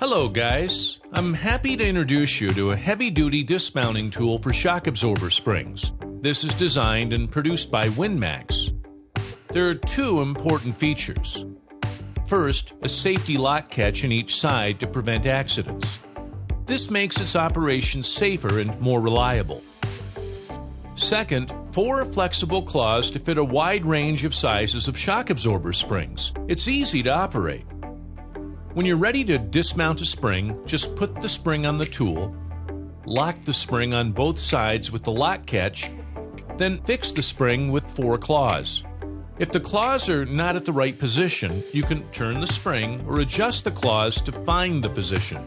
Hello guys, I'm happy to introduce you to a heavy-duty dismounting tool for shock absorber springs. This is designed and produced by WinMax. There are two important features. First, a safety lock catch in each side to prevent accidents. This makes its operation safer and more reliable. Second, 4 flexible claws to fit a wide range of sizes of shock absorber springs. It's easy to operate. When you're ready to dismount a spring, just put the spring on the tool, lock the spring on both sides with the lock catch, then fix the spring with 4 claws. If the claws are not at the right position, you can turn the spring or adjust the claws to find the position.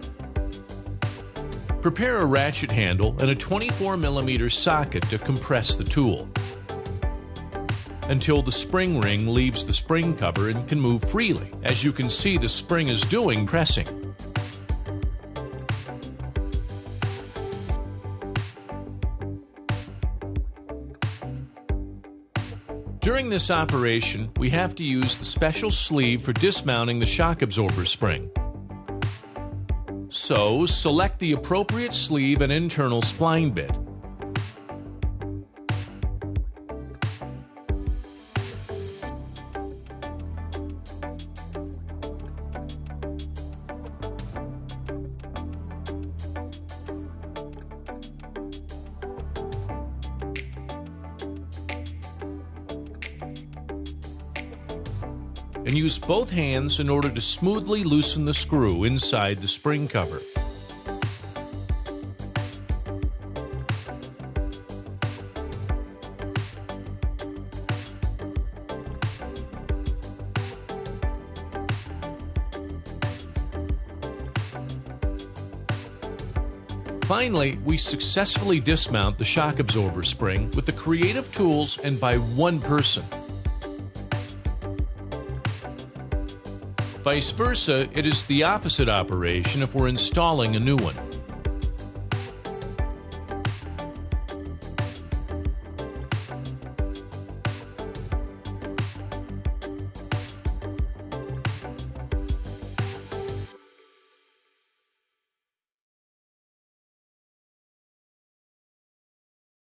Prepare a ratchet handle and a 24mm socket to compress the tool until the spring ring leaves the spring cover and can move freely. As you can see, the spring is doing pressing. During this operation, we have to use the special sleeve for dismounting the shock absorber spring. So, select the appropriate sleeve and internal spline bit. And use both hands in order to smoothly loosen the screw inside the spring cover. Finally, we successfully dismount the shock absorber spring with the creative tools and by one person. Vice versa, it is the opposite operation if we're installing a new one.